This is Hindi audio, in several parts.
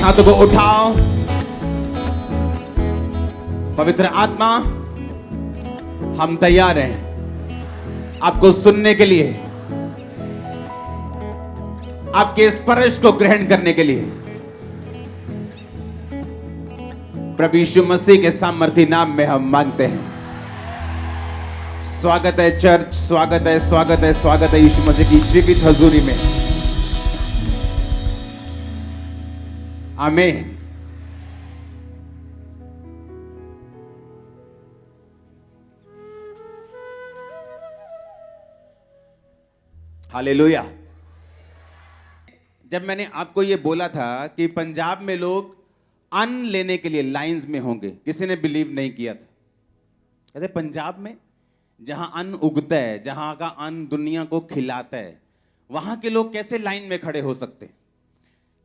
हाथों को उठाओ। पवित्र आत्मा, हम तैयार हैं आपको सुनने के लिए, आपके स्पर्श को ग्रहण करने के लिए। प्रभु यीशु मसीह के सामर्थी नाम में हम मांगते हैं। स्वागत है चर्च, स्वागत है, स्वागत है, स्वागत है यीशु मसीह की जीवित हजूरी में। आमीन। हालेलुया। जब मैंने आपको यह बोला था कि पंजाब में लोग अन्न लेने के लिए लाइंस में होंगे, किसी ने बिलीव नहीं किया था। कहते पंजाब में जहां अन्न उगता है, जहां का अन्न दुनिया को खिलाता है, वहां के लोग कैसे लाइन में खड़े हो सकते हैं?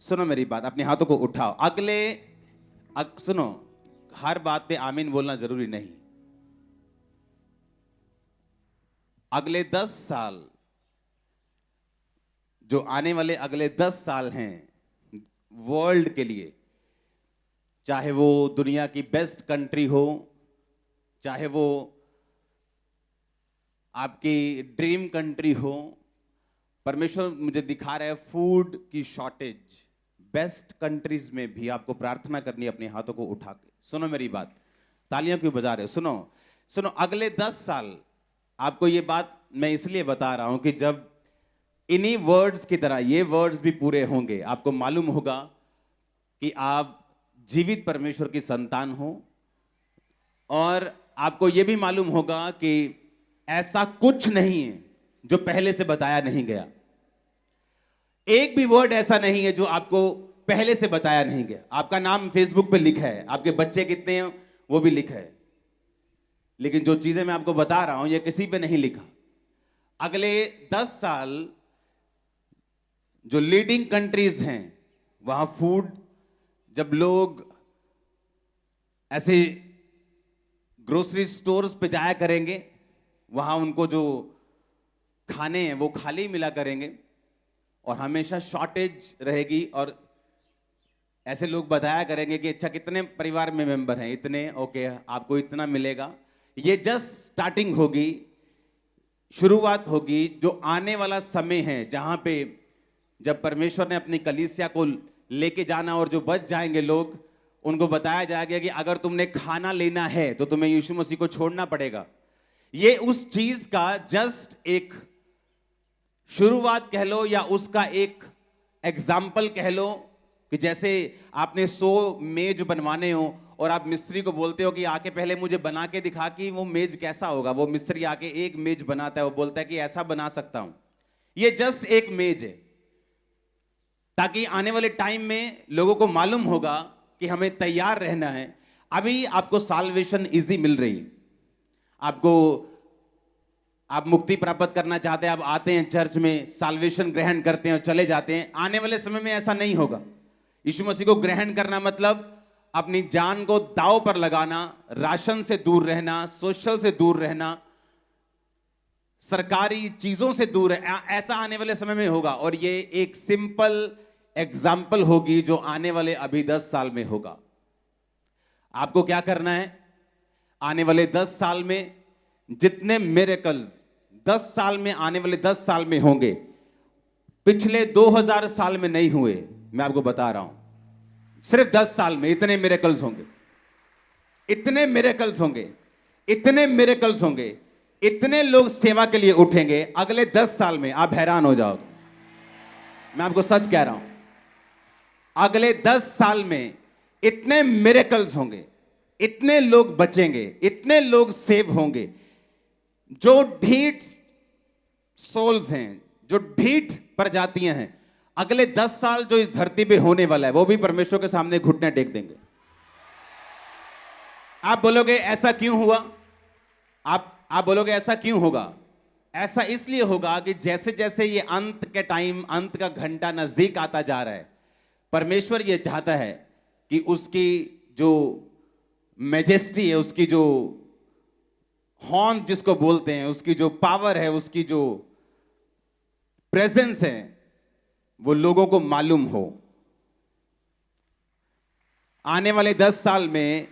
सुनो मेरी बात, अपने हाथों को उठाओ। सुनो, हर बात पे आमीन बोलना जरूरी नहीं। अगले 10 साल, जो आने वाले अगले 10 साल हैं वर्ल्ड के लिए, चाहे वो दुनिया की बेस्ट कंट्री हो, चाहे वो आपकी ड्रीम कंट्री हो, परमेश्वर मुझे दिखा रहा है फूड की शॉर्टेज बेस्ट कंट्रीज में भी आपको प्रार्थना करनी है अपने हाथों को उठा के। सुनो मेरी बात, तालियां क्यों बजा रहे हो? सुनो सुनो, अगले 10 साल आपको ये बात मैं इसलिए बता रहा हूं कि जब इन्हीं वर्ड्स की तरह ये वर्ड्स भी पूरे होंगे, आपको मालूम होगा कि आप जीवित परमेश्वर की संतान हो, और आपको यह भी मालूम होगा कि ऐसा कुछ नहीं है जो पहले से बताया नहीं गया। एक भी वर्ड ऐसा नहीं है जो आपको पहले से बताया नहीं गया। आपका नाम फेसबुक पे लिखा है, आपके बच्चे कितने हैं वो भी लिखा है, लेकिन जो चीजें मैं आपको बता रहा हूं ये किसी पे नहीं लिखा। अगले 10 साल जो लीडिंग कंट्रीज हैं वहां फूड, जब लोग ऐसे ग्रोसरी स्टोर्स पे जाया करेंगे, वहां उनको जो खाने हैं वो खाली मिला करेंगे और हमेशा शॉर्टेज रहेगी, और ऐसे लोग बताया करेंगे कि अच्छा कितने परिवार में मेंबर हैं, इतने, ओके आपको इतना मिलेगा। ये जस्ट स्टार्टिंग होगी, शुरुआत होगी। जो आने वाला समय है जहां पे जब परमेश्वर ने अपनी कलीसिया को लेके जाना और जो बच जाएंगे लोग, उनको बताया जाएगा कि अगर तुमने खाना लेना है तो तुम्हें यीशु मसीह को छोड़ना पड़ेगा। ये उस चीज का जस्ट एक शुरुआत कह लो, या उसका एक एग्जाम्पल कह लो, कि जैसे आपने 100 मेज बनवाने हो और आप मिस्त्री को बोलते हो कि आके पहले मुझे बना के दिखा कि वो मेज कैसा होगा। वो मिस्त्री आके एक मेज बनाता है, वो बोलता है कि ऐसा बना सकता हूं। ये जस्ट एक मेज है, ताकि आने वाले टाइम में लोगों को मालूम होगा कि हमें तैयार रहना है। अभी आपको साल्वेशन इजी मिल रही है, आप मुक्ति प्राप्त करना चाहते हैं, आप आते हैं चर्च में, साल्वेशन ग्रहण करते हैं और चले जाते हैं। आने वाले समय में ऐसा नहीं होगा। यीशु मसीह को ग्रहण करना मतलब अपनी जान को दांव पर लगाना, राशन से दूर रहना, सोशल से दूर रहना, सरकारी चीजों से दूर है। ऐसा आने वाले समय में होगा, और ये एक सिंपल एग्जाम्पल होगी जो आने वाले अभी 10 साल में होगा। आपको क्या करना है? आने वाले 10 साल में जितने मिरेकल्स 10 साल में, आने वाले 10 साल में होंगे, पिछले 2000 साल में नहीं हुए। मैं आपको बता रहा हूं, सिर्फ 10 साल में इतने मिरेकल्स होंगे, इतने मिरेकल्स होंगे, इतने मिरेकल्स होंगे, इतने लोग सेवा के लिए उठेंगे अगले 10 साल में, आप हैरान हो जाओगे। मैं आपको सच कह रहा हूं, अगले 10 साल में इतने मिरेकल्स होंगे, इतने लोग बचेंगे, इतने लोग सेव होंगे। जो ढीठ सोल्स हैं, जो ढीठ प्रजातियां हैं, अगले 10 साल जो इस धरती पे होने वाला है, वो भी परमेश्वर के सामने घुटने टेक देंगे। आप बोलोगे ऐसा क्यों हुआ? आप बोलोगे ऐसा क्यों होगा? ऐसा इसलिए होगा कि जैसे जैसे ये अंत के टाइम, अंत का घंटा नजदीक आता जा रहा है, परमेश्वर ये चाहता है कि उसकी जो मैजेस्टी है, उसकी जो हॉर्न जिसको बोलते हैं, उसकी जो पावर है, उसकी जो प्रेजेंस है, वो लोगों को मालूम हो। आने वाले 10 साल में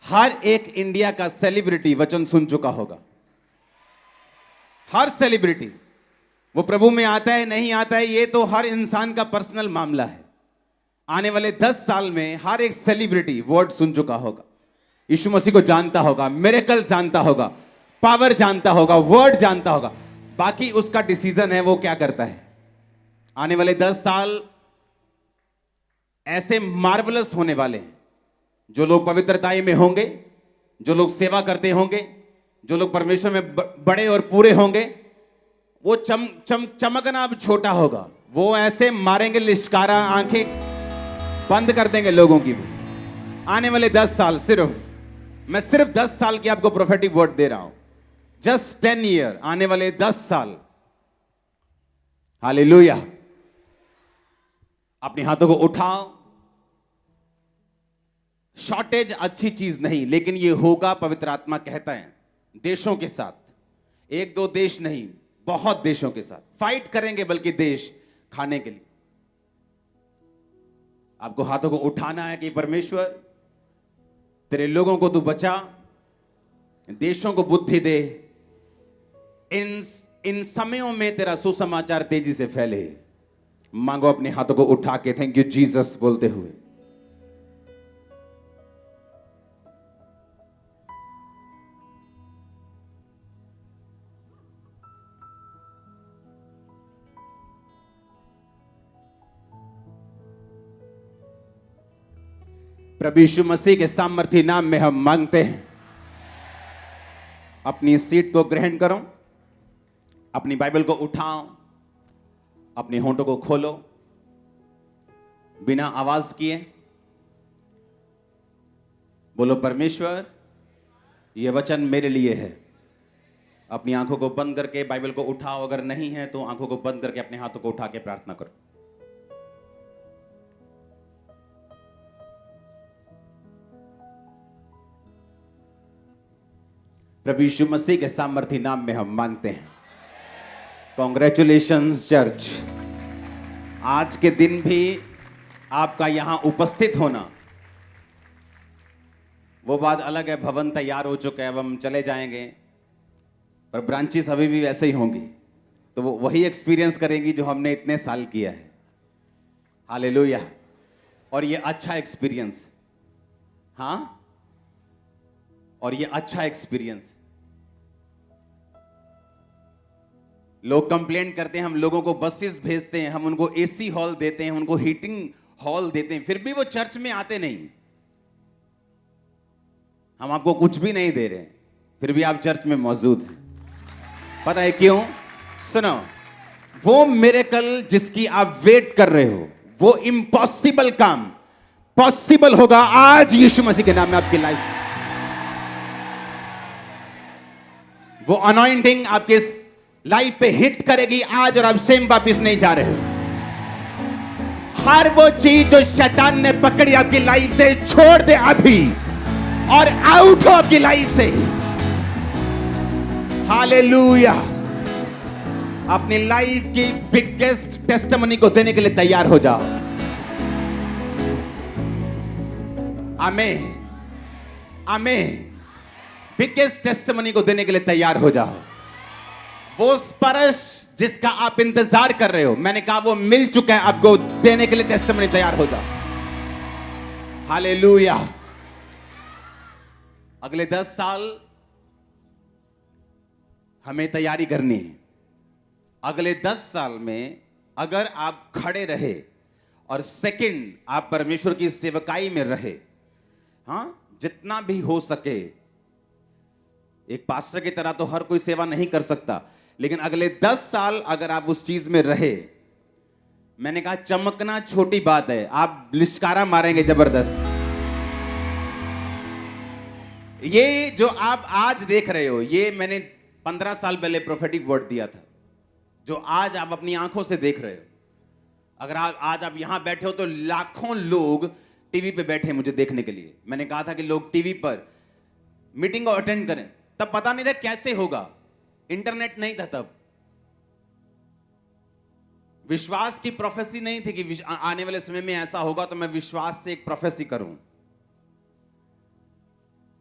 हर एक इंडिया का सेलिब्रिटी वचन सुन चुका होगा। हर सेलिब्रिटी, वो प्रभु में आता है नहीं आता है ये तो हर इंसान का पर्सनल मामला है। आने वाले 10 साल में हर एक सेलिब्रिटी वर्ड सुन चुका होगा, यीशु मसीह को जानता होगा, मिरेकल जानता होगा, पावर जानता होगा, वर्ड जानता होगा। बाकी उसका डिसीजन है वो क्या करता है। आने वाले 10 साल ऐसे मार्वलस होने वाले हैं। जो लोग पवित्रताई में होंगे, जो लोग सेवा करते होंगे, जो लोग परमेश्वर में बड़े और पूरे होंगे, वो चमकना अब छोटा होगा। वो ऐसे मारेंगे लिश्कारा, आंखें बंद कर देंगे लोगों की। आने वाले 10 साल मैं सिर्फ 10 साल की आपको प्रोफेटिक वर्ड दे रहा हूं। जस्ट 10 ईयर, आने वाले 10 साल। हालेलुया। अपने हाथों को उठाओ। शॉर्टेज अच्छी चीज नहीं, लेकिन यह होगा, पवित्र आत्मा कहता है, देशों के साथ। 1-2 देश नहीं, बहुत देशों के साथ फाइट करेंगे, बल्कि देश खाने के लिए। आपको हाथों को उठाना है कि परमेश्वर तेरे लोगों को तू बचा, देशों को बुद्धि दे। इन समयों में तेरा सुसमाचार तेजी से फैले। मांगो अपने हाथों को उठा के थैंक यू जीसस बोलते हुए। प्रभु यीशु मसीह के सामर्थी नाम में हम मांगते हैं। अपनी सीट को ग्रहण करो, अपनी बाइबल को उठाओ, अपने होंठों को खोलो, बिना आवाज किए बोलो, परमेश्वर यह वचन मेरे लिए है। अपनी आंखों को बंद करके बाइबल को उठाओ। अगर नहीं है तो आंखों को बंद करके अपने हाथों को उठा के प्रार्थना करो। प्रभु यीशु मसीह के सामर्थी नाम में हम मांगते हैं। Congratulations church. आज के दिन भी आपका यहां उपस्थित होना, वो बात अलग है। भवन तैयार हो चुका है, अब हम चले जाएंगे, पर ब्रांचेस अभी भी वैसे ही होंगी। तो वो वही एक्सपीरियंस करेंगी जो हमने इतने साल किया है। हालेलुया। और ये अच्छा एक्सपीरियंस, हाँ, और ये अच्छा एक्सपीरियंस। लोग कंप्लेंट करते हैं, हम लोगों को बसेस भेजते हैं, हम उनको एसी हॉल देते हैं, उनको हीटिंग हॉल देते हैं, फिर भी वो चर्च में आते नहीं। हम आपको कुछ भी नहीं दे रहे, फिर भी आप चर्च में मौजूद हैं। पता है क्यों? सुनो, वो मिरेकल जिसकी आप वेट कर रहे हो, वो इम्पॉसिबल काम पॉसिबल होगा आज यीशु मसीह के नाम में आपकी लाइफ में। वो अनॉइंटिंग आपके लाइफ पे हिट करेगी आज, और आप सेम वापिस नहीं जा रहे हो। हर वो चीज जो शैतान ने पकड़ी आपकी लाइफ से, छोड़ दे अभी और आउट हो आपकी लाइफ से। हालेलुया। अपनी लाइफ की बिगेस्ट टेस्टिमनी को देने के लिए तैयार हो जाओ। आमीन, आमीन। बिगेस्ट टेस्टिमनी को देने के लिए तैयार हो जाओ। वो स्पर्श जिसका आप इंतजार कर रहे हो, मैंने कहा वो मिल चुका है, आपको देने के लिए टेस्टिमनी तैयार हो जाओ। हालेलुया। अगले 10 साल हमें तैयारी करनी है। अगले 10 साल में अगर आप खड़े रहे और सेकंड आप परमेश्वर की सेवकाई में रहे, हाँ, जितना भी हो सके। एक पास्टर की तरह तो हर कोई सेवा नहीं कर सकता, लेकिन अगले 10 साल अगर आप उस चीज में रहे, मैंने कहा चमकना छोटी बात है, आप लिश्कारा मारेंगे जबरदस्त। ये जो आप आज देख रहे हो, ये मैंने 15 साल पहले प्रोफेटिक वर्ड दिया था, जो आज आप अपनी आंखों से देख रहे हो। अगर आज आप यहां बैठे हो तो लाखों लोग टीवी पे बैठे मुझे देखने के लिए। मैंने कहा था कि लोग टीवी पर मीटिंग को अटेंड करें, तब पता नहीं था कैसे होगा, इंटरनेट नहीं था तब, विश्वास की प्रोफेसी नहीं थी कि आने वाले समय में ऐसा होगा, तो मैं विश्वास से एक प्रोफेसी करूं।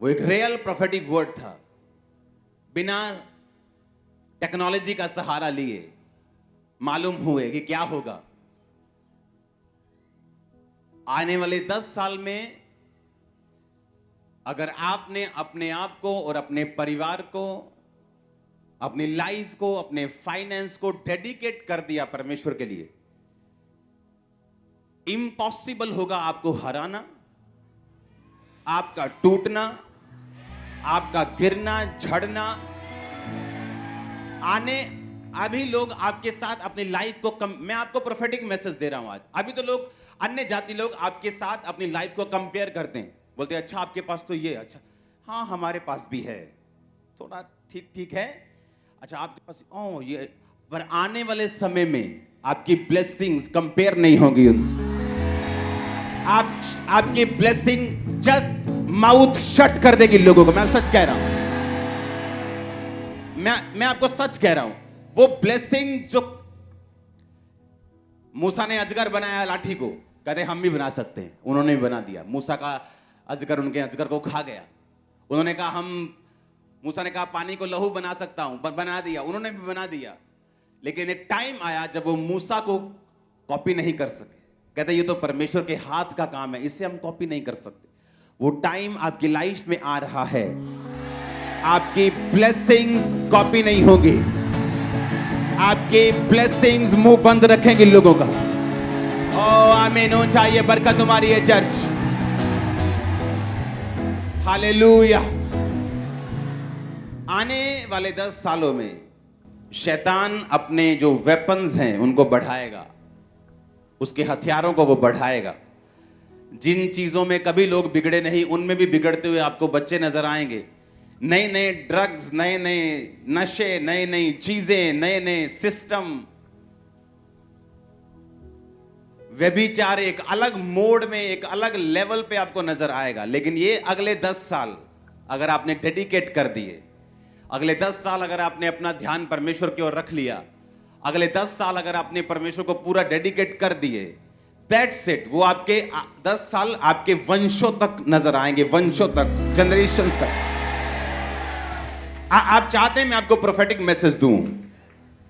वो एक रियल प्रोफेटिक वर्ड था, बिना टेक्नोलॉजी का सहारा लिए मालूम हुए कि क्या होगा। आने वाले 10 साल में अगर आपने अपने आप को और अपने परिवार को, अपनी लाइफ को, अपने फाइनेंस को डेडिकेट कर दिया परमेश्वर के लिए, इम्पॉसिबल होगा आपको हराना, आपका टूटना, आपका गिरना, झड़ना। अभी लोग आपके साथ अपनी लाइफ को मैं आपको प्रोफेटिक मैसेज दे रहा हूं आज। अभी तो लोग, अन्य जाति लोग आपके साथ अपनी लाइफ को कंपेयर करते हैं, बोलते हैं अच्छा आपके पास तो ये, अच्छा हाँ हमारे पास भी है, थोड़ा ठीक ठीक है, अच्छा आपके पास ओ ये। पर आने वाले समय में आपकी ब्लेसिंग्स कंपेयर नहीं होगी उनसे। आपकी ब्लेसिंग जस्ट माउथ शट कर देगी लोगों को। मैं सच कह रहा हूं, मैं आपको सच कह रहा हूं। वो ब्लेसिंग जो मूसा ने अजगर बनाया लाठी को, कहते हम भी बना सकते हैं, उन्होंने भी बना दिया। मूसा का अजगर उनके अजगर को खा गया। उन्होंने कहा मूसा ने कहा पानी को लहू बना सकता हूं, बना दिया, उन्होंने भी बना दिया। लेकिन एक टाइम आया जब वो मूसा को कॉपी नहीं कर सके। कहते ये तो परमेश्वर के हाथ का काम है, इसे हम कॉपी नहीं कर सकते। वो टाइम आपकी लाइफ में आ रहा है, आपकी ब्लेसिंग्स कॉपी नहीं होगी, आपकी ब्लेसिंग्स मुंह बंद रखेंगे लोगों का। ओ आमीन हो चाहिए, बरकत तुम्हारी है चर्च। हालेलुया। आने वाले 10 सालों में शैतान अपने जो वेपन्स हैं उनको बढ़ाएगा, उसके हथियारों को वो बढ़ाएगा। जिन चीजों में कभी लोग बिगड़े नहीं, उनमें भी बिगड़ते हुए आपको बच्चे नजर आएंगे। नए नए ड्रग्स, नए नए नशे, नई नई चीजें, नए नए सिस्टम, व्यभिचार एक अलग मोड में, एक अलग लेवल पे आपको नजर आएगा। लेकिन ये अगले 10 साल अगर आपने डेडिकेट कर दिए, अगले 10 साल अगर आपने अपना ध्यान परमेश्वर की ओर रख लिया, अगले 10 साल अगर आपने परमेश्वर को पूरा डेडिकेट कर दिए, दैट्स इट। वो आपके 10 साल आपके वंशों तक नजर आएंगे, वंशों तक, जनरेशंस तक। आप चाहते हैं मैं आपको प्रोफेटिक मैसेज दूं?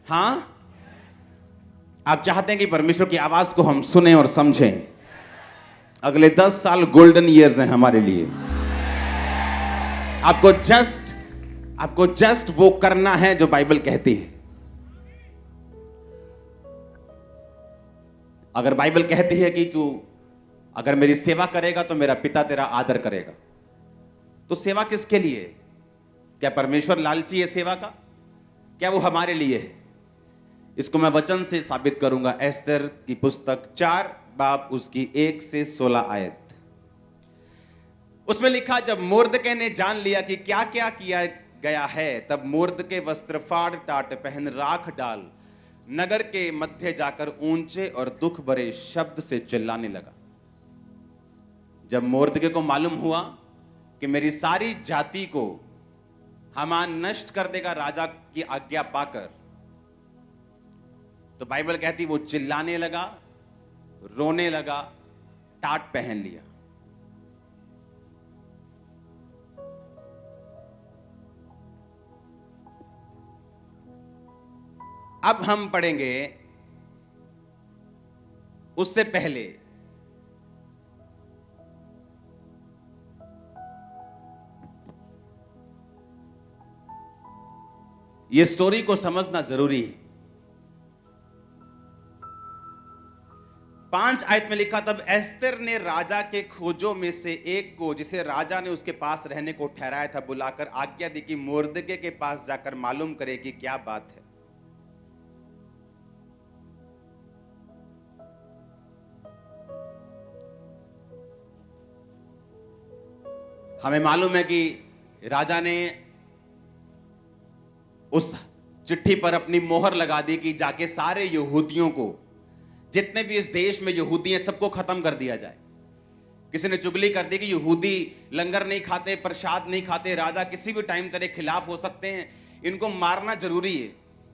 हाँ, आप चाहते हैं कि परमेश्वर की आवाज को हम सुने और समझें। अगले 10 साल गोल्डन ईयर्स हैं हमारे लिए। आपको जस्ट वो करना है जो बाइबल कहती है। अगर बाइबल कहती है कि तू अगर मेरी सेवा करेगा तो मेरा पिता तेरा आदर करेगा, तो सेवा किसके लिए है? क्या परमेश्वर लालची है सेवा का? क्या वो हमारे लिए है? इसको मैं वचन से साबित करूंगा। एस्तर की पुस्तक 4 बाब उसकी 1 से 16 आयत। उसमें लिखा, जब मोर्दके ने जान लिया कि क्या क्या किया गया है, तब मोर्दके वस्त्र फाड़ टाट पहन राख डाल नगर के मध्य जाकर ऊंचे और दुख भरे शब्द से चिल्लाने लगा। जब मोर्दके को मालूम हुआ कि मेरी सारी जाति को हामान नष्ट कर देगा राजा की आज्ञा पाकर, तो बाइबल कहती वो चिल्लाने लगा, रोने लगा, टाट पहन लिया। अब हम पढ़ेंगे उससे पहले ये स्टोरी को समझना जरूरी है। 5 आयत में लिखा, तब एस्तर ने राजा के खोजों में से एक को, जिसे राजा ने उसके पास रहने को ठहराया था, बुलाकर आज्ञा दी कि मोर्दके के पास जाकर मालूम करे कि क्या बात है। हमें मालूम है कि राजा ने उस चिट्ठी पर अपनी मोहर लगा दी कि जाके सारे यहूदियों को, जितने भी इस देश में यहूदी हैं, सबको खत्म कर दिया जाए। किसी ने चुगली कर दी कि यहूदी लंगर नहीं खाते, प्रसाद नहीं खाते, राजा किसी भी टाइम तेरे खिलाफ हो सकते हैं, इनको मारना जरूरी है।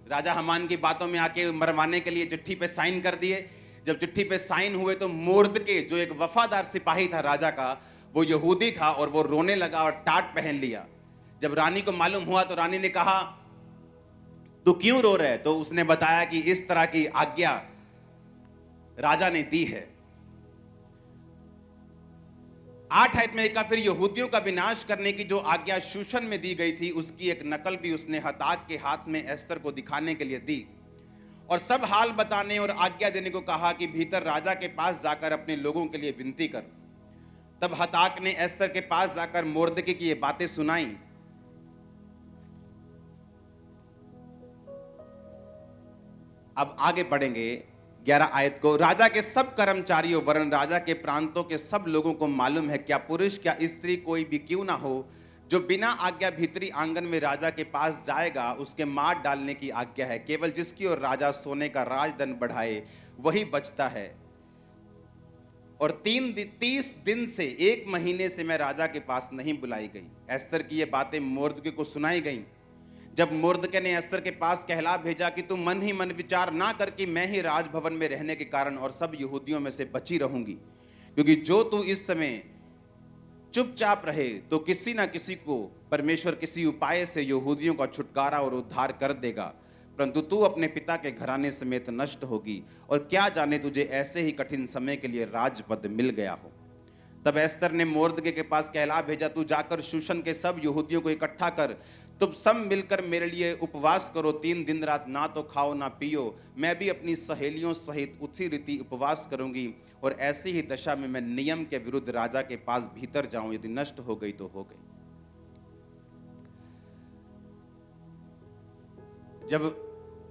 राजा हामान की बातों में आके मरवाने के लिए चिट्ठी पे साइन कर दिए। जब चिट्ठी पे साइन हुए तो मोर्दके, जो एक वफादार सिपाही था राजा का, वो यहूदी था और वो रोने लगा और टाट पहन लिया। जब रानी को मालूम हुआ तो रानी ने कहा, तू क्यों रो रहे है? तो उसने बताया कि इस तरह की आज्ञा राजा ने दी है। 8 आयत में लिखा, फिर यहूदियों का विनाश करने की जो आज्ञा शूशन में दी गई थी उसकी एक नकल भी उसने हताक के हाथ में एस्तर को दिखाने के लिए दी और सब हाल बताने और आज्ञा देने को कहा कि भीतर राजा के पास जाकर अपने लोगों के लिए विनती कर। तब हताक ने एस्तर के पास जाकर मोर्दके की ये बातें सुनाई। अब आगे बढ़ेंगे 11 आयत को। राजा के सब कर्मचारियों वरन राजा के प्रांतों के सब लोगों को मालूम है, क्या पुरुष क्या स्त्री कोई भी क्यों ना हो, जो बिना आज्ञा भीतरी आंगन में राजा के पास जाएगा, उसके मार डालने की आज्ञा है। केवल जिसकी ओर राजा सोने का राजदंड बढ़ाए वही बचता है। और 30 दिन से 1 महीने से मैं राजा के पास नहीं बुलाई गई। एस्तर की ये बातें मोर्दके को सुनाई गई। जब मोर्दके ने एस्तर के पास कहला भेजा कि तू मन ही मन विचार ना कर कि मैं ही राजभवन में रहने के कारण और सब यहूदियों में से बची रहूंगी, क्योंकि जो तू इस समय चुपचाप रहे तो किसी ना किसी को परमेश्वर किसी उपाय से यहूदियों का छुटकारा और उद्धार कर देगा, परंतु तू अपने पिता के घराने समेत नष्ट होगी। और क्या जाने तुझे ऐसे ही कठिन समय के लिए राजपद मिल गया हो। तब एस्तर ने मोर्दके के पास कहला भेजा, तू जाकर शूशन के सब यहूदियों को इकट्ठा कर, तुम सब मिलकर मेरे लिए उपवास करो। 3 दिन रात ना तो खाओ ना पियो। मैं भी अपनी सहेलियों सहित उसी रीति उपवास करूंगी और ऐसी ही दशा में मैं नियम के विरुद्ध राजा के पास भीतर जाऊं। यदि नष्ट हो गई तो हो गई। जब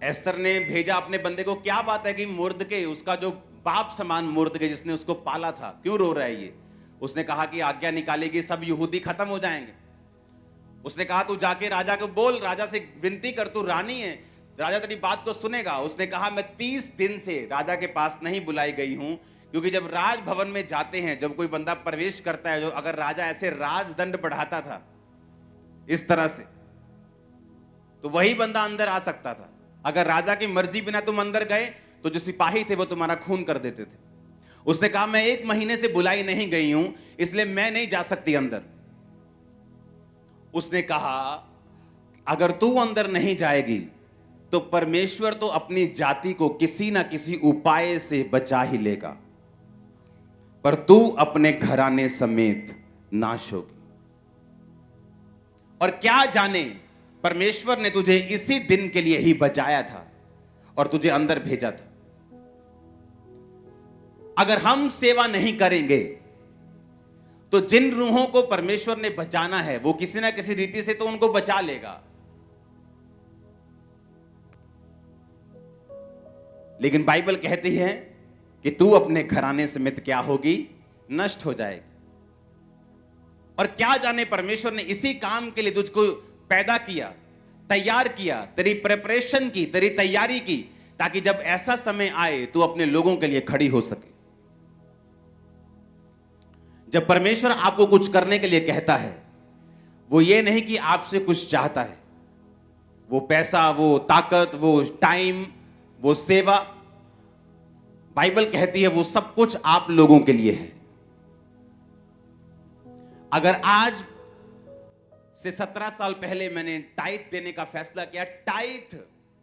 एस्तर ने भेजा अपने बंदे को, क्या बात है कि मोर्दके, उसका जो बाप समान मोर्दके जिसने उसको पाला था, क्यों रो रहा है ये? उसने कहा कि आज्ञा निकालेगी, सब यहूदी खत्म हो जाएंगे। उसने कहा तू जाके राजा को बोल, राजा से विनती कर, तू रानी है, राजा तेरी बात को सुनेगा। उसने कहा मैं 30 दिन से राजा के पास नहीं बुलाई गई हूं, क्योंकि जब राजभवन में जाते हैं, जब कोई बंदा प्रवेश करता है, जो अगर राजा ऐसे राजदंड बढ़ाता था इस तरह से, तो वही बंदा अंदर आ सकता था। अगर राजा की मर्जी बिना तुम अंदर गए तो जो सिपाही थे वो तुम्हारा खून कर देते थे। उसने कहा मैं 1 महीने से बुलाई नहीं गई हूं, इसलिए मैं नहीं जा सकती अंदर। उसने कहा अगर तू अंदर नहीं जाएगी तो परमेश्वर तो अपनी जाति को किसी ना किसी उपाय से बचा ही लेगा, पर तू अपने घराने समेत नाश होगी। और क्या जाने परमेश्वर ने तुझे इसी दिन के लिए ही बचाया था और तुझे अंदर भेजा था। अगर हम सेवा नहीं करेंगे तो जिन रूहों को परमेश्वर ने बचाना है वो किसी ना किसी रीति से तो उनको बचा लेगा, लेकिन बाइबल कहती है कि तू अपने घराने समेत क्या होगी? नष्ट हो जाएगी। और क्या जाने परमेश्वर ने इसी काम के लिए तुझको पैदा किया, तैयार किया, तेरी प्रिपरेशन की, तेरी तैयारी की, ताकि जब ऐसा समय आए तू अपने लोगों के लिए खड़ी हो सके। जब परमेश्वर आपको कुछ करने के लिए कहता है, वो ये नहीं कि आपसे कुछ चाहता है। वो पैसा, वो ताकत, वो टाइम, वो सेवा, बाइबल कहती है वो सब कुछ आप लोगों के लिए है। अगर आज से 17 साल पहले मैंने टाइथ देने का फैसला किया, टाइथ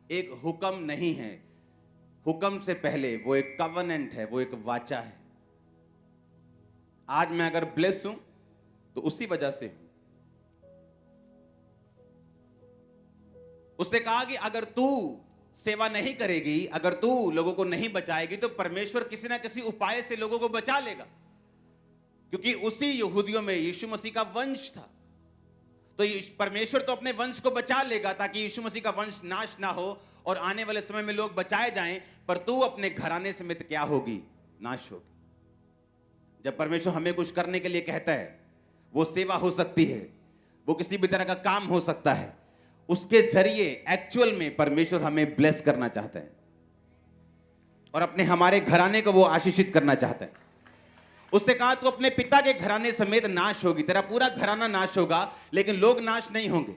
एक हुक्म नहीं है, हुक्म से पहले वो एक कवनेंट है, वो एक वाचा है। आज मैं अगर ब्लेस हूं तो उसी वजह से हूं। उसने कहा कि अगर तू सेवा नहीं करेगी, अगर तू लोगों को नहीं बचाएगी, तो परमेश्वर किसी ना किसी उपाय से लोगों को बचा लेगा, क्योंकि उसी यहूदियों में यीशु मसीह का वंश था। तो परमेश्वर तो अपने वंश को बचा लेगा ताकि यीशु मसीह का वंश नाश ना हो और आने वाले समय में लोग बचाए जाएं, पर तू अपने घराने समेत क्या होगी? नाश होगी। जब परमेश्वर हमें कुछ करने के लिए कहता है, वो सेवा हो सकती है, वो किसी भी तरह का काम हो सकता है, उसके जरिए एक्चुअल में परमेश्वर हमें ब्लेस करना चाहता है और अपने हमारे घराने को वो आशीषित करना चाहता है। उसने कहा तू अपने पिता के घराने समेत नाश होगी, तेरा पूरा घराना नाश होगा, लेकिन लोग नाश नहीं होंगे।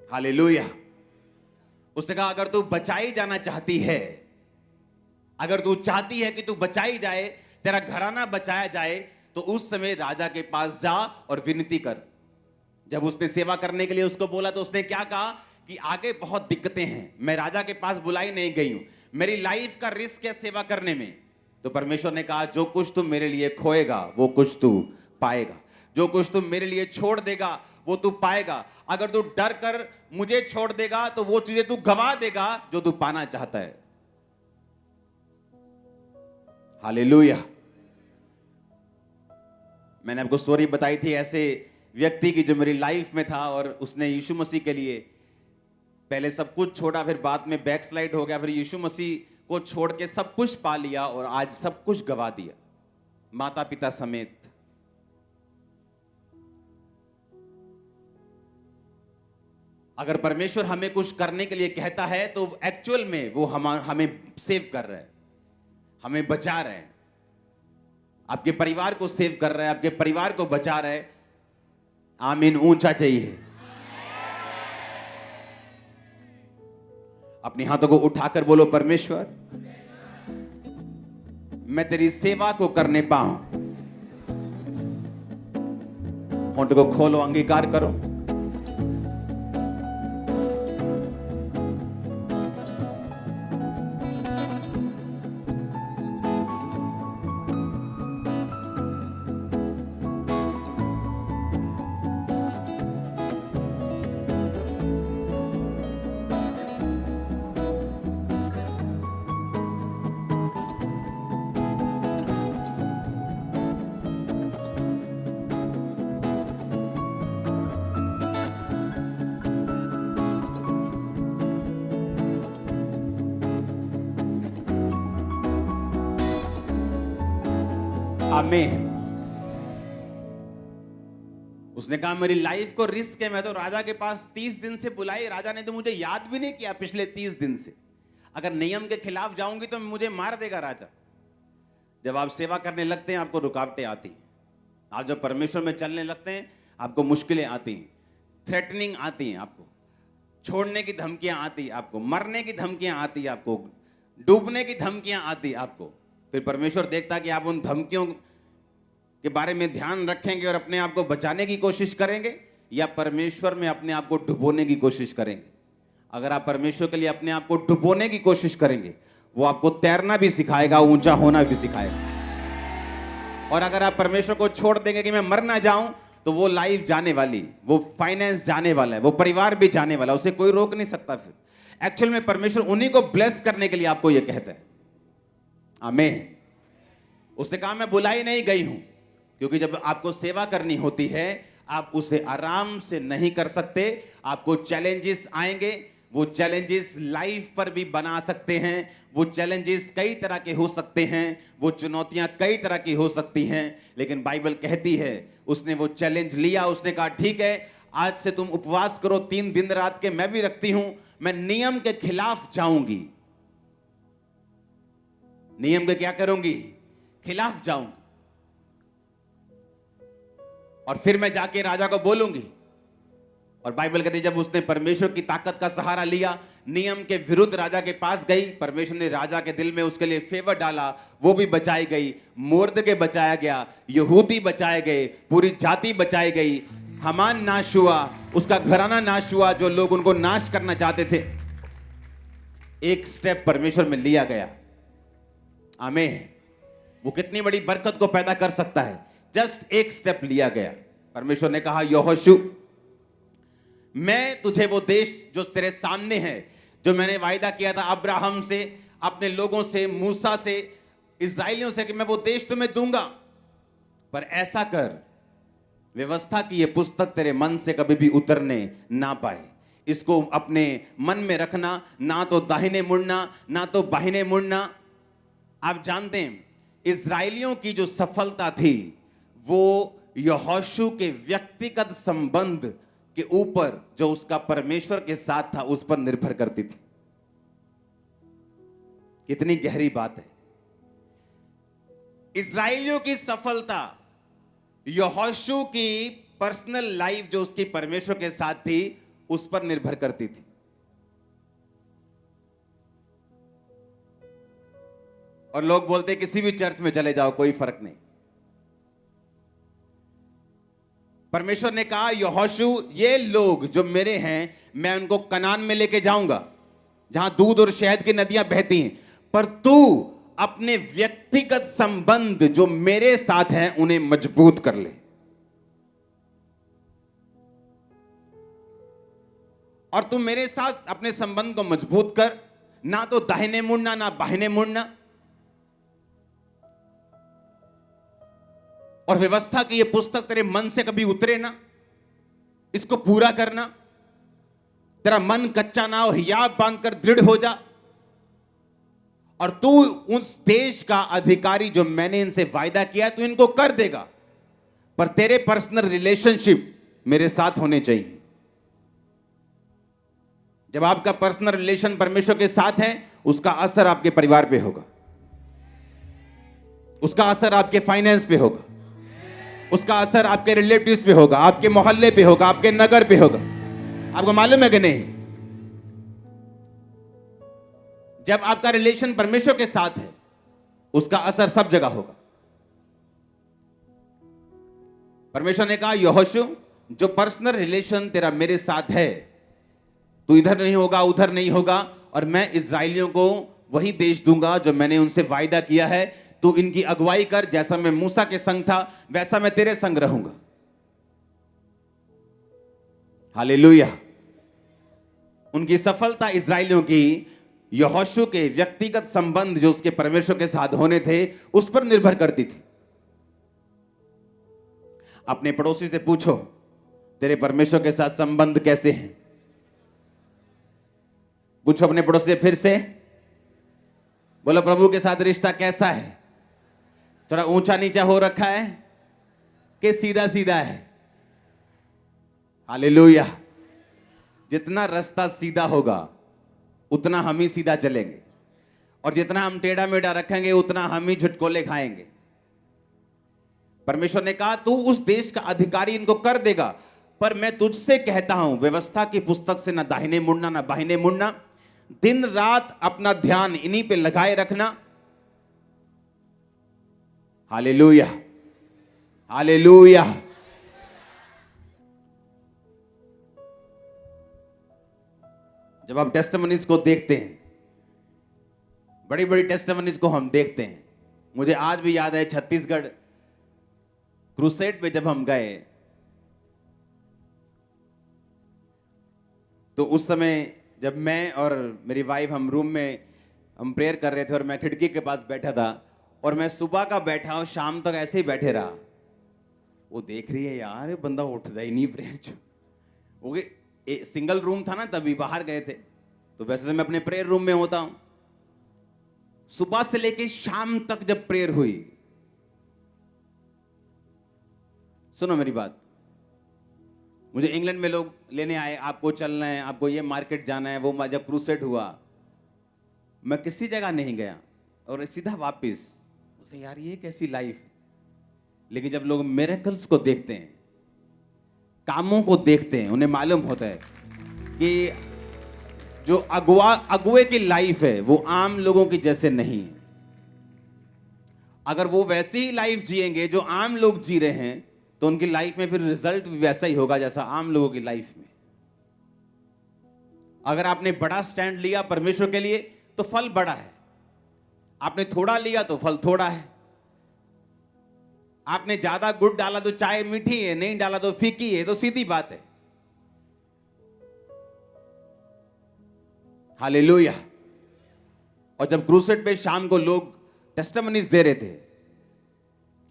हालेलुया। उसने कहा अगर तू बचाई जाना चाहती है, अगर तू चाहती है कि तू बचाई जाए, तेरा घराना बचाया जाए, तो उस समय राजा के पास जा और विनती कर। जब उसने सेवा करने के लिए उसको बोला तो उसने क्या कहा कि आगे बहुत दिक्कतें हैं, मैं राजा के पास बुलाई नहीं गई हूं, मेरी लाइफ का रिस्क है सेवा करने में। तो परमेश्वर ने कहा जो कुछ तुम मेरे लिए खोएगा वो कुछ तू पाएगा, जो कुछ तुम मेरे लिए छोड़ देगा वो तू पाएगा। अगर तू डर कर मुझे छोड़ देगा तो वो चीजें तू गवा देगा जो तू पाना चाहता है। हालेलुया। मैंने आपको स्टोरी बताई थी ऐसे व्यक्ति की जो मेरी लाइफ में था, और उसने यीशु मसीह के लिए पहले सब कुछ छोड़ा, फिर बाद में बैकस्लाइड हो गया, फिर यीशु मसीह को छोड़ के सब कुछ पा लिया और आज सब कुछ गवा दिया, माता पिता समेत। अगर परमेश्वर हमें कुछ करने के लिए कहता है तो एक्चुअल में वो हमें सेव कर रहा है, हमें बचा रहा है। आपके परिवार को सेव कर रहा है, आपके परिवार को बचा रहा है। आमीन ऊंचा चाहिए। अपने हाथों को उठाकर बोलो परमेश्वर मैं तेरी सेवा को करने पाऊं। होंठ को खोलो, अंगीकार करो। आमीन। उसने कहा मेरी लाइफ को रिस्क है, मैं तो राजा के पास 30 दिन से बुलाई, राजा ने तो मुझे याद भी नहीं किया पिछले 30 दिन से। अगर नियम के खिलाफ जाऊंगी तो मुझे मार देगा राजा। जब आप सेवा करने लगते हैं आपको रुकावटें आती हैं, आप जब परमेश्वर में चलने लगते हैं आपको मुश्किलें आती हैं, थ्रेटनिंग आती हैं, आपको छोड़ने की धमकियां आती हैं, आपको मरने की धमकियां आती हैं, आपको डूबने की धमकियां आती हैं आपको। फिर परमेश्वर देखता कि आप उन धमकियों के बारे में ध्यान रखेंगे और अपने आप को बचाने की कोशिश करेंगे, या परमेश्वर में अपने आप को डुबोने की कोशिश करेंगे। अगर आप परमेश्वर के लिए अपने आप को डुबोने की कोशिश करेंगे वो आपको तैरना भी सिखाएगा, ऊंचा होना भी सिखाएगा। और अगर आप परमेश्वर को छोड़ देंगे कि मैं मर ना जाऊं, तो वो लाइफ जाने वाली, वो फाइनेंस जाने वाला है, वो परिवार भी जाने वाला, उसे कोई रोक नहीं सकता। फिर एक्चुअल में परमेश्वर उन्हीं को ब्लेस करने के लिए आपको यह कहता है। आमीन। उसने कहा मैं बुलाई नहीं गई हूं, क्योंकि जब आपको सेवा करनी होती है आप उसे आराम से नहीं कर सकते। आपको चैलेंजेस आएंगे, वो चैलेंजेस लाइफ पर भी बना सकते हैं, वो चैलेंजेस कई तरह के हो सकते हैं, वो चुनौतियां कई तरह की हो सकती हैं। लेकिन बाइबल कहती है उसने वो चैलेंज लिया, उसने कहा ठीक है आज से तुम उपवास करो 3 दिन रात के, मैं भी रखती हूं, मैं नियम के खिलाफ जाऊंगी। नियम के क्या करूंगी? खिलाफ जाऊंगी। और फिर मैं जाके राजा को बोलूंगी। और बाइबल कहती है जब उसने परमेश्वर की ताकत का सहारा लिया, नियम के विरुद्ध राजा के पास गई, परमेश्वर ने राजा के दिल में उसके लिए फेवर डाला, वो भी बचाई गई, मोर्दके बचाया गया, यहूदी बचाए गए, पूरी जाति बचाई गई, हमान नाश हुआ, उसका घराना नाश हुआ, जो लोग उनको नाश करना चाहते थे। एक स्टेप परमेश्वर में लिया गया। आमीन। वो कितनी बड़ी बरकत को पैदा कर सकता है, जस्ट एक स्टेप लिया गया। परमेश्वर ने कहा यहोशू मैं तुझे वो देश जो तेरे सामने है, जो मैंने वायदा किया था अब्राहम से, अपने लोगों से, मूसा से, इस्राएलियों से कि मैं वो देश तुम्हें दूंगा, पर ऐसा कर व्यवस्था की ये पुस्तक तेरे मन से कभी भी उतरने ना पाए। इसको अपने मन में रखना, ना तो दाहिने मुड़ना ना तो बाहिने मुड़ना। आप जानते हैं इस्राएलियों की जो सफलता थी वो यहोशू के व्यक्तिगत संबंध के ऊपर, जो उसका परमेश्वर के साथ था, उस पर निर्भर करती थी। कितनी गहरी बात है। इस्राएलियों की सफलता यहोशू की पर्सनल लाइफ जो उसकी परमेश्वर के साथ थी उस पर निर्भर करती थी। और लोग बोलते किसी भी चर्च में चले जाओ कोई फर्क नहीं। परमेश्वर ने कहा यहोशू, ये लोग जो मेरे हैं मैं उनको कनान में लेके जाऊंगा जहां दूध और शहद की नदियां बहती हैं, पर तू अपने व्यक्तिगत संबंध जो मेरे साथ हैं उन्हें मजबूत कर ले। और तू मेरे साथ अपने संबंध को मजबूत कर, ना तो दाहिने मुड़ना ना बाहिने मुड़ना। और व्यवस्था की यह पुस्तक तेरे मन से कभी उतरे ना, इसको पूरा करना। तेरा मन कच्चा ना हो, हियाब बांधकर दृढ़ हो जा। और तू उस देश का अधिकारी जो मैंने इनसे वायदा किया है तू इनको कर देगा, पर तेरे पर्सनल रिलेशनशिप मेरे साथ होने चाहिए। जब आपका पर्सनल रिलेशन परमेश्वर के साथ है, उसका असर आपके परिवार पे होगा, उसका असर आपके फाइनेंस पे होगा, उसका असर आपके रिलेटिव्स पे होगा, आपके मोहल्ले पे होगा, आपके नगर पे होगा। आपको मालूम है कि नहीं? जब आपका रिलेशन परमेश्वर के साथ है, उसका असर सब जगह होगा। परमेश्वर ने कहा यहोशू, जो पर्सनल रिलेशन तेरा मेरे साथ है, तू इधर नहीं होगा उधर नहीं होगा, और मैं इस्राएलियों को वही देश दूंगा जो मैंने उनसे वायदा किया है। तू इनकी अगुवाई कर, जैसा मैं मूसा के संग था वैसा मैं तेरे संग रहूंगा। हालेलुया। उनकी सफलता इस्राएलियों की यहोशू के व्यक्तिगत संबंध जो उसके परमेश्वर के साथ होने थे उस पर निर्भर करती थी। अपने पड़ोसी से पूछो तेरे परमेश्वर के साथ संबंध कैसे हैं। पूछो अपने पड़ोसी से फिर से, बोलो प्रभु के साथ रिश्ता कैसा है? थोड़ा ऊंचा नीचा हो रखा है कि सीधा सीधा है? हालेलुया। जितना रास्ता सीधा होगा उतना हम ही सीधा चलेंगे, और जितना हम टेढ़ा मेढ़ा रखेंगे उतना हम ही झुटकोले खाएंगे। परमेश्वर ने कहा तू उस देश का अधिकारी इनको कर देगा, पर मैं तुझसे कहता हूं व्यवस्था की पुस्तक से ना दाहिने मुड़ना ना बाहिने मुड़ना। दिन रात अपना ध्यान इन्हीं पे लगाए रखना। Hallelujah, hallelujah. जब आप टेस्टिमनीज को देखते हैं, बड़ी बड़ी टेस्टिमनीज को हम देखते हैं, मुझे आज भी याद है छत्तीसगढ़ क्रूसेड पे जब हम गए तो उस समय जब मैं और मेरी वाइफ हम रूम में हम प्रेयर कर रहे थे और मैं खिड़की के पास बैठा था, और मैं सुबह का बैठा और शाम तक ऐसे ही बैठे रहा। वो देख रही है यार ये बंदा उठता ही नहीं प्रेयर। वो सिंगल रूम था ना, तभी बाहर गए थे, तो वैसे तो मैं अपने प्रेयर रूम में होता हूं। सुबह से लेके शाम तक जब प्रेयर हुई, सुनो मेरी बात, मुझे इंग्लैंड में लोग लेने आए, आपको चलना है, आपको ये मार्केट जाना है, वो जब क्रूसेड हुआ मैं किसी जगह नहीं गया और सीधा वापस। बोलते यार ये कैसी लाइफ है। लेकिन जब लोग मिरेकल्स को देखते हैं, कामों को देखते हैं, उन्हें मालूम होता है कि जो अगुए की लाइफ है वो आम लोगों की जैसे नहीं है। अगर वो वैसी ही लाइफ जिएंगे जो आम लोग जी रहे हैं, तो उनकी लाइफ में फिर रिजल्ट भी वैसा ही होगा जैसा आम लोगों की लाइफ में। अगर आपने बड़ा स्टैंड लिया परमेश्वर के लिए तो फल बड़ा है, आपने थोड़ा लिया तो फल थोड़ा है। आपने ज्यादा गुड़ डाला तो चाय मीठी है, नहीं डाला तो फीकी है, तो सीधी बात है। हालेलुया। और जब क्रूसेड पे शाम को लोग टेस्टिमनीज दे रहे थे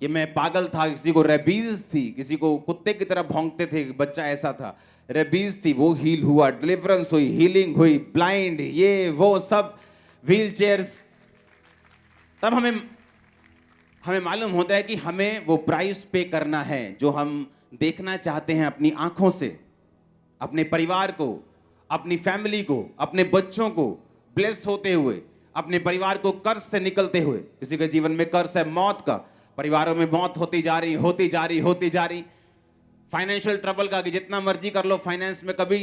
कि मैं पागल था, किसी को रेबीज थी, किसी को कुत्ते की तरह भौंकते थे, बच्चा ऐसा था, रेबीज थी, वो हील हुआ, डिलीवरेंस हुई, हीलिंग हुई, ब्लाइंड ये वो सब, व्हील चेयर्स। तब हमें मालूम होता है कि हमें वो प्राइस पे करना है जो हम देखना चाहते हैं अपनी आंखों से, अपने परिवार को, अपनी फैमिली को, अपने बच्चों को ब्लेस होते हुए, अपने परिवार को कर्ज से निकलते हुए। किसी के जीवन में कर्ज है मौत का, परिवारों में मौत होती जा रही, फाइनेंशियल ट्रबल का कि जितना मर्जी कर लो फाइनेंस में कभी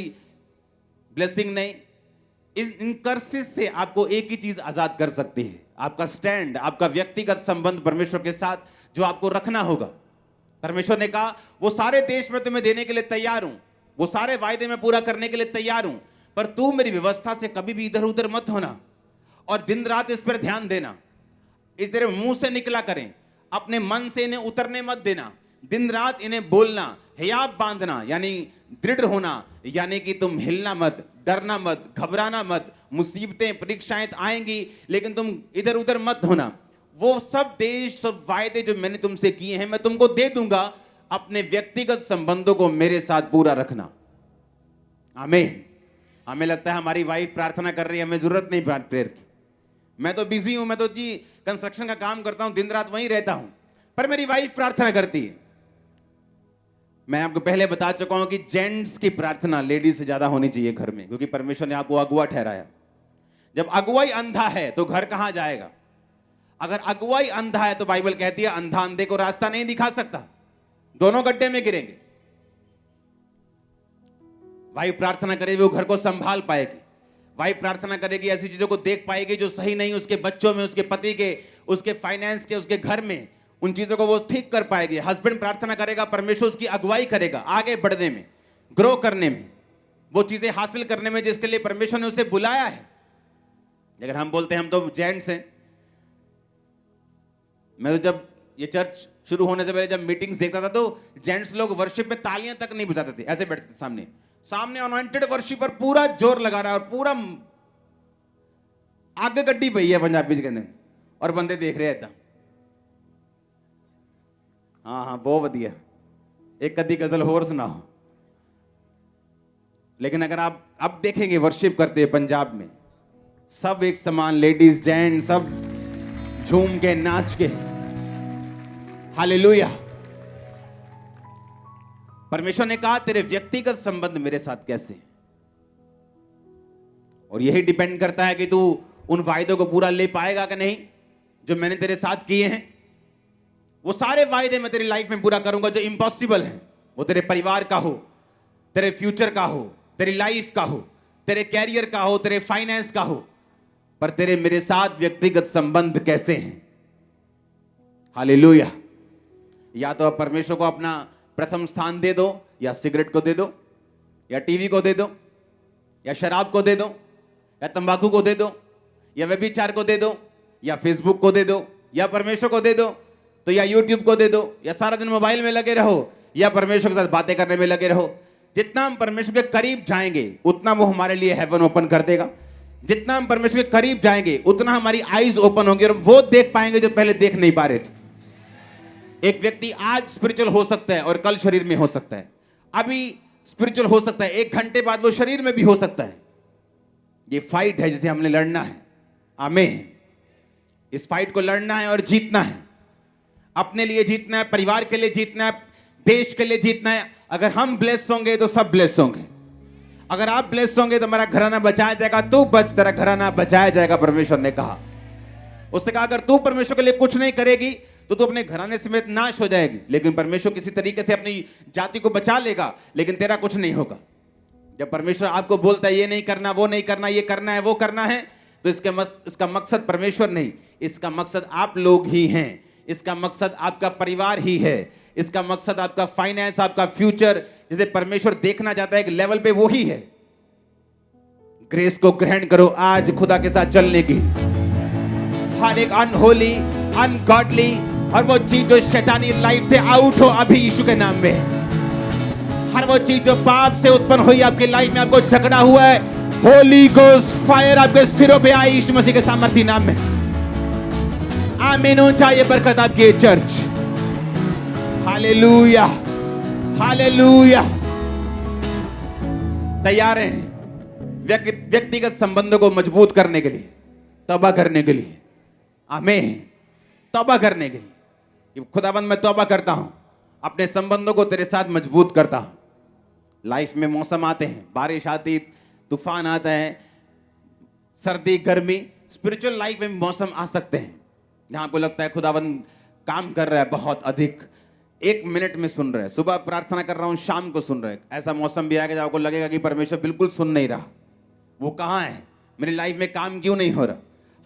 ब्लेसिंग नहीं। इन कर्सेस से आपको एक ही चीज आजाद कर सकती है, आपका स्टैंड, आपका व्यक्तिगत संबंध परमेश्वर के साथ जो आपको रखना होगा। परमेश्वर ने कहा वो सारे देश में तुम्हें देने के लिए तैयार हूं, वो सारे वायदे में पूरा करने के लिए तैयार हूं, पर तू मेरी व्यवस्था से कभी भी इधर उधर मत होना और दिन रात इस पर ध्यान देना। इस तेरे मुंह से निकला करें, अपने मन से इन्हें उतरने मत देना। दिन रात इन्हें बोलना, हियाब बांधना यानी दृढ़ होना, यानी कि तुम हिलना मत, डरना मत, घबराना मत। मुसीबतें परीक्षाएं आएंगी लेकिन तुम इधर उधर मत होना। वो सब देश, सब वायदे जो मैंने तुमसे किए हैं मैं तुमको दे दूंगा। अपने व्यक्तिगत संबंधों को मेरे साथ पूरा रखना। आमीन। हमें लगता है हमारी वाइफ प्रार्थना कर रही है, हमें जरूरत नहीं प्रेयर की। मैं तो बिजी हूं, मैं तो जी कंस्ट्रक्शन का काम करता हूं, दिन रात वहीं रहता हूं, पर मेरी वाइफ प्रार्थना करती है। मैं आपको पहले बता चुका हूं कि जेंट्स की प्रार्थना लेडीज से ज्यादा होनी चाहिए घर में, क्योंकि परमेश्वर ने आपको अगुआ ठहराया। जब अगुवाई अंधा है तो घर कहां जाएगा? अगर अगुवाई अंधा है तो बाइबल कहती है अंधा अंधे को रास्ता नहीं दिखा सकता, दोनों गड्ढे में गिरेंगे। वाइफ प्रार्थना करेगी वो घर को संभाल पाएगी। वाइफ प्रार्थना करेगी ऐसी चीजों को देख पाएगी जो सही नहीं, उसके बच्चों में, उसके पति के, उसके फाइनेंस के, उसके घर में, उन चीजों को वो ठीक कर पाएगी। हस्बैंड प्रार्थना करेगा, परमेश्वर उसकी अगुवाई करेगा आगे बढ़ने में, ग्रो करने में, वो चीजें हासिल करने में जिसके लिए परमेश्वर ने उसे बुलाया है। अगर हम बोलते हैं हम तो जेंट्स हैं, मैं तो जब ये चर्च शुरू होने से पहले जब मीटिंग्स देखता था तो जेंट्स लोग वर्शिप में तालियां तक नहीं बजाते थे, ऐसे बैठते थे सामने सामने अनॉइंटेड वर्शिपर पूरा जोर लगा रहा है और पूरा आगे गड्डी पई है पंजाबी के अंदर और बंदे देख रहे हैं। हाँ हाँ बहुत वधिया, एक कदी गजल होर सुनाओ। लेकिन अगर आप अब देखेंगे वर्शिप करते हैं पंजाब में, सब एक समान, लेडीज जेंट सब झूम के नाच के, हालेलुया। परमेश्वर ने कहा तेरे व्यक्तिगत संबंध मेरे साथ कैसे, और यही डिपेंड करता है कि तू उन वायदों को पूरा ले पाएगा कि नहीं जो मैंने तेरे साथ किए हैं। वो सारे वायदे मैं तेरी लाइफ में पूरा करूंगा जो इम्पॉसिबल है, वो तेरे परिवार का हो, तेरे फ्यूचर का हो, तेरी लाइफ का हो, तेरे कैरियर का हो, तेरे फाइनेंस का हो, पर तेरे मेरे साथ व्यक्तिगत संबंध कैसे हैं। हालेलुया। या तो आप परमेश्वर को अपना प्रथम स्थान दे दो, या सिगरेट को दे दो, या टीवी को दे दो, या शराब को दे दो, या तंबाकू को दे दो, या व्यभिचार को दे दो, या फेसबुक को दे दो, या परमेश्वर को दे दो, तो या यूट्यूब को दे दो, या सारा दिन मोबाइल में लगे रहो, या परमेश्वर के साथ बातें करने में लगे रहो। जितना हम परमेश्वर के करीब जाएंगे उतना वो हमारे लिए हेवन ओपन कर देगा। जितना हम परमेश्वर के करीब जाएंगे उतना हमारी आईज ओपन होंगी और वो देख पाएंगे जो पहले देख नहीं पा रहे थे। एक व्यक्ति आज स्पिरिचुअल हो सकता है और कल शरीर में हो सकता है, अभी स्पिरिचुअल हो सकता है, 1 घंटे बाद वो शरीर में भी हो सकता है। ये फाइट है जिसे हमने लड़ना है। आमीन। इस फाइट को लड़ना है और जीतना है। अपने लिए जीतना है, परिवार के लिए जीतना है, देश के लिए जीतना है। अगर हम ब्लेस होंगे तो सब ब्लेस होंगे। अगर आप ब्लेस होंगे तो हमारा घराना बचाया जाएगा। तू बच, तेरा घराना बचाया जाएगा। परमेश्वर ने कहा, उसने कहा अगर तू परमेश्वर के लिए कुछ नहीं करेगी तो तू अपने घराने समेत नाश हो जाएगी, लेकिन परमेश्वर किसी तरीके से अपनी जाति को बचा लेगा, लेकिन तेरा कुछ नहीं होगा। जब परमेश्वर आपको बोलता है ये नहीं करना, वो नहीं करना, ये करना है, वो करना है, तो इसका मकसद परमेश्वर नहीं, इसका मकसद आप लोग ही हैं। इसका मकसद आपका परिवार ही है। इसका मकसद आपका फाइनेंस, आपका फ्यूचर, जिसे परमेश्वर देखना चाहता है एक लेवल पे, वो ही है। ग्रेस को ग्रहण करो आज खुदा के साथ चलने की। हर एक अनहोली, अनगॉडली और वो चीज जो शैतानी लाइफ से आउट हो अभी यीशु के नाम में। हर वो चीज जो पाप से उत्पन्न हुई आपकी लाइफ में, आपको झगड़ा हुआ है, होली गोस्ट फायर आपके सिरों पे आए यीशु मसीह के सामर्थी नाम में। आमीन हो चाहिए बरकत आपकी चर्च। Hallelujah, hallelujah. तैयार हैं व्यक्तिगत संबंधों को मजबूत करने के लिए, तौबा करने के लिए। आमीन। तौबा करने के लिए। खुदाबंद मैं तौबा करता हूं, अपने संबंधों को तेरे साथ मजबूत करता हूं। लाइफ में मौसम आते हैं, बारिश आती, तूफान आता है, सर्दी, गर्मी, स्पिरिचुअल लाइफ में मौसम आ सकते हैं जहां आपको लगता है खुदाबंद काम कर रहा है बहुत अधिक, 1 मिनट में सुन रहा है, सुबह प्रार्थना कर रहा हूं, शाम को सुन रहा है। ऐसा मौसम भी आएगा जब आपको लगेगा कि परमेश्वर बिल्कुल सुन नहीं रहा, वो कहां है, मेरी लाइफ में काम क्यों नहीं हो रहा।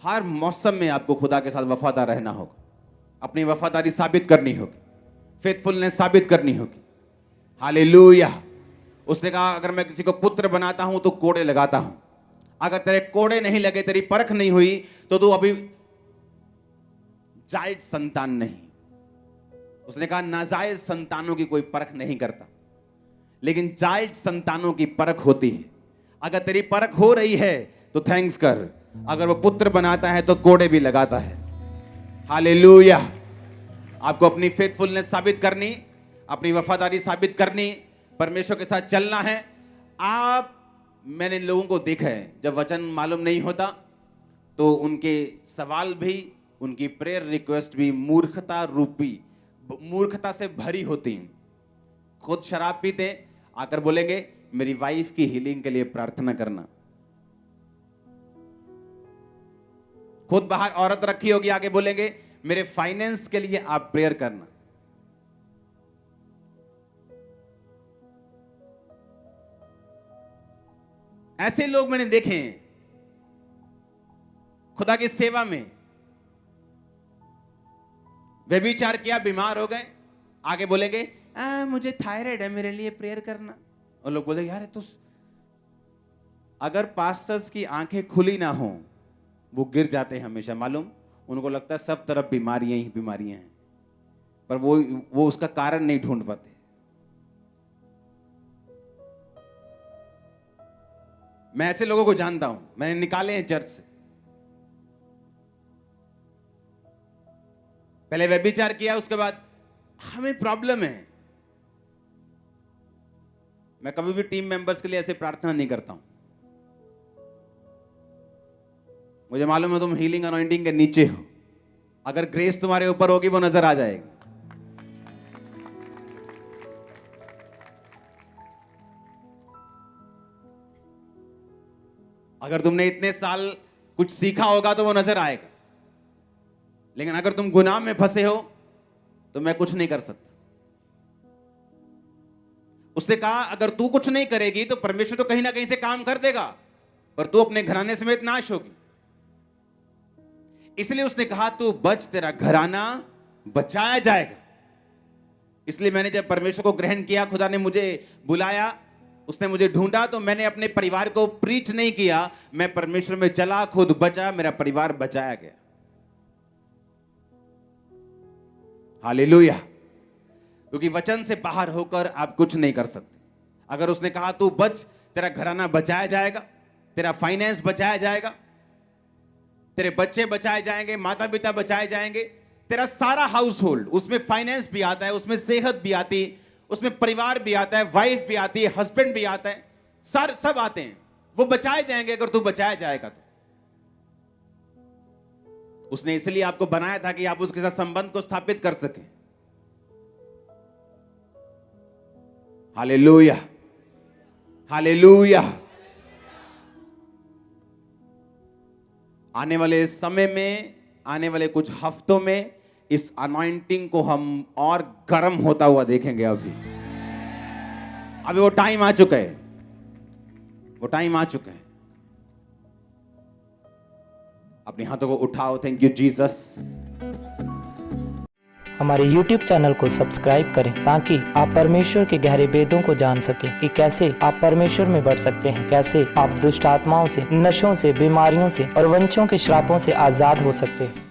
हर मौसम में आपको खुदा के साथ वफादार रहना होगा, अपनी वफादारी साबित करनी होगी, फेथफुलनेस साबित करनी होगी। हालेलुया। उसने कहा अगर मैं किसी को पुत्र बनाता हूं तो कोड़े लगाता हूं, अगर तेरे कोड़े नहीं लगे, तेरी परख नहीं हुई, तो तू अभी जायज संतान नहीं। उसने कहा नाजायज संतानों की कोई परख नहीं करता, लेकिन जायज संतानों की परख होती है। अगर तेरी परख हो रही है तो थैंक्स कर, अगर वो पुत्र बनाता है तो कोड़े भी लगाता है। हालेलुया। आपको अपनी फेथफुलनेस साबित करनी, अपनी वफादारी साबित करनी, परमेश्वर के साथ चलना है। मैंने लोगों को देखा है, जब वचन मालूम नहीं होता तो उनके सवाल भी, उनकी प्रेयर रिक्वेस्ट भी मूर्खता से भरी होती हैं। खुद शराब पीते, आकर बोलेंगे मेरी वाइफ की हीलिंग के लिए प्रार्थना करना। खुद बाहर औरत रखी होगी, आगे बोलेंगे मेरे फाइनेंस के लिए आप प्रेयर करना। ऐसे लोग मैंने देखे हैं खुदा की सेवा में। व्यभिचार किया, बीमार हो गए, आगे बोलेंगे मुझे थायराइड है, मेरे लिए प्रेयर करना। और लोग बोलेंगे यार तो अगर पास्टर्स की आंखें खुली ना हो, वो गिर जाते हैं हमेशा। मालूम, उनको लगता है सब तरफ बीमारियां ही बीमारियां हैं, पर वो उसका कारण नहीं ढूंढ पाते। मैं ऐसे लोगों को जानता हूं, मैंने निकाले हैं चर्च से। पहले व्यभिचार किया, उसके बाद हमें प्रॉब्लम है। मैं कभी भी टीम मेंबर्स के लिए ऐसे प्रार्थना नहीं करता हूं। मुझे मालूम है तुम हीलिंग अनॉइंटिंग के नीचे हो, अगर ग्रेस तुम्हारे ऊपर होगी वो नजर आ जाएगी। अगर तुमने इतने साल कुछ सीखा होगा तो वो नजर आएगा, लेकिन अगर तुम गुनाह में फंसे हो तो मैं कुछ नहीं कर सकता। उसने कहा अगर तू कुछ नहीं करेगी तो परमेश्वर तो कहीं ना कहीं से काम कर देगा, पर तू अपने घराने समेत नाश होगी। इसलिए उसने कहा तू बच, तेरा घराना बचाया जाएगा। इसलिए मैंने जब परमेश्वर को ग्रहण किया, खुदा ने मुझे बुलाया, उसने मुझे ढूंढा, तो मैंने अपने परिवार को प्रीच नहीं किया, मैं परमेश्वर में चला, खुद बचा, मेरा परिवार बचाया गया। हालेलुया। क्योंकि वचन से बाहर होकर आप कुछ नहीं कर सकते। अगर उसने कहा तू बच, तेरा घराना बचाया जाएगा, तेरा फाइनेंस बचाया जाएगा, तेरे बच्चे बचाए जाएंगे, माता पिता बचाए जाएंगे, तेरा सारा हाउस होल्ड, उसमें फाइनेंस भी आता है, उसमें सेहत भी आती है, उसमें परिवार भी आता है, वाइफ भी आती है, हस्बैंड भी आता है, सब आते हैं, वो बचाए जाएंगे अगर तू बचाया जाएगा तो। उसने इसलिए आपको बनाया था कि आप उसके साथ संबंध को स्थापित कर सकें। Hallelujah, hallelujah. आने वाले समय में, आने वाले कुछ हफ्तों में इस अनॉइंटिंग को हम और गर्म होता हुआ देखेंगे। अभी वो टाइम आ चुका है, वो टाइम आ चुका है। अपने हाथों को उठाओ। Thank you Jesus. हमारे YouTube चैनल को सब्सक्राइब करें ताकि आप परमेश्वर के गहरे भेदों को जान सकें कि कैसे आप परमेश्वर में बढ़ सकते हैं, कैसे आप दुष्ट आत्माओं से, नशों से, बीमारियों से और वंशों के श्रापों से आजाद हो सकते हैं।